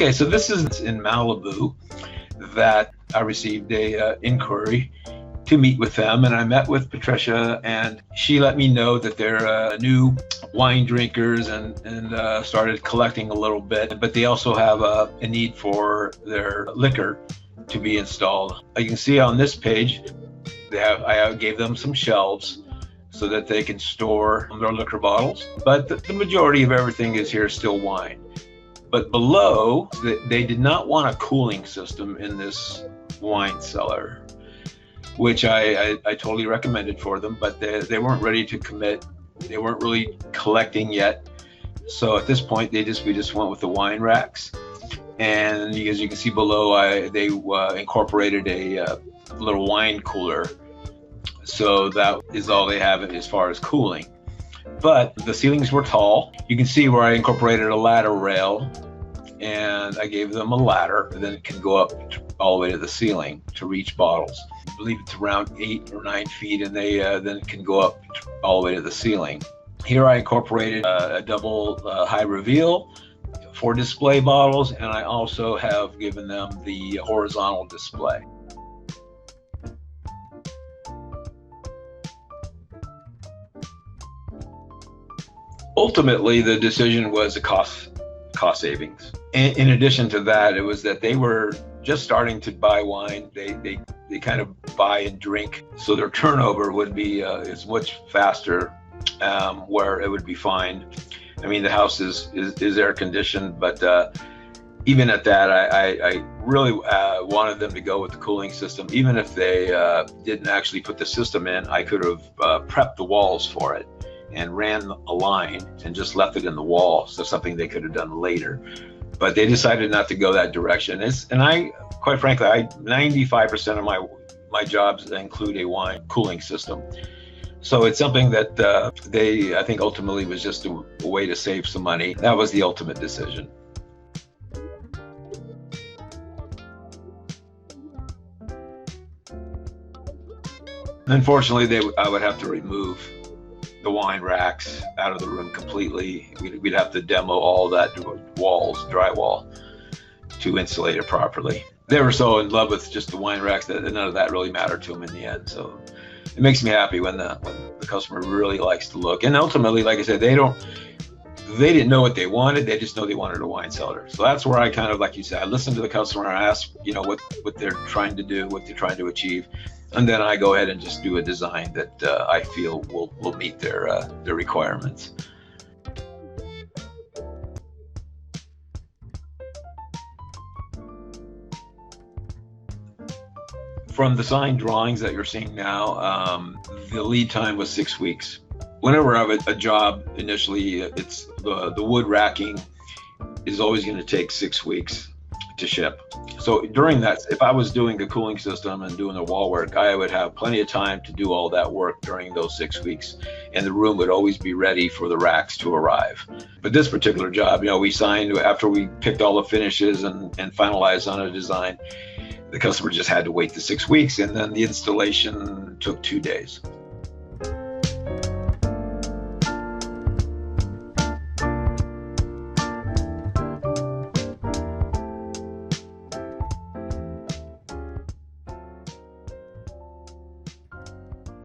Okay, so this is in Malibu that I received a inquiry to meet with them, and I met with Patricia, and she let me know that they're new wine drinkers and started collecting a little bit, but they also have a need for their liquor to be installed. You can see on this page, I gave them some shelves so that they can store their liquor bottles, but the majority of everything is here still wine. But below, they did not want a cooling system in this wine cellar, which I totally recommended for them, but they weren't ready to commit. They weren't really collecting yet. So at this point, we just went with the wine racks. And as you can see below, they incorporated a little wine cooler. So that is all they have as far as cooling. But the ceilings were tall. You can see where I incorporated a ladder rail, and I gave them a ladder, and then it can go up all the way to the ceiling to reach bottles. I believe it's around 8 or 9 feet, and they then can go up all the way to the ceiling. Here I incorporated a double high reveal for display bottles, and I also have given them the horizontal display. Ultimately, the decision was a cost savings. In addition to that, it was that they were just starting to buy wine. They kind of buy and drink, so their turnover would be is much faster, where it would be fine. I mean, the house is air conditioned, but even at that, I really wanted them to go with the cooling system. Even if they didn't actually put the system in, I could have prepped the walls for it and ran a line and just left it in the wall. So something they could have done later, but they decided not to go that direction. And I, quite frankly, 95% of my jobs include a wine cooling system. So it's something that I think ultimately was just a way to save some money. That was the ultimate decision. Unfortunately, I would have to remove the wine racks out of the room completely. We'd have to demo all that drywall to insulate it properly. They were so in love with just the wine racks that none of that really mattered to them in the end. So it makes me happy when the customer really likes to look. And ultimately, like I said, they didn't know what they wanted. They just know they wanted a wine cellar. So that's where I kind of, like you said, I listen to the customer, I ask, what they're trying to do, what they're trying to achieve. And then I go ahead and just do a design that I feel will meet their requirements. From the signed drawings that you're seeing now, the lead time was 6 weeks. Whenever I have a job, initially, it's the wood racking is always going to take 6 weeks to ship. So during that, if I was doing the cooling system and doing the wall work, I would have plenty of time to do all that work during those 6 weeks, and the room would always be ready for the racks to arrive. But this particular job, we signed after we picked all the finishes and finalized on a design. The customer just had to wait the 6 weeks, and then the installation took 2 days.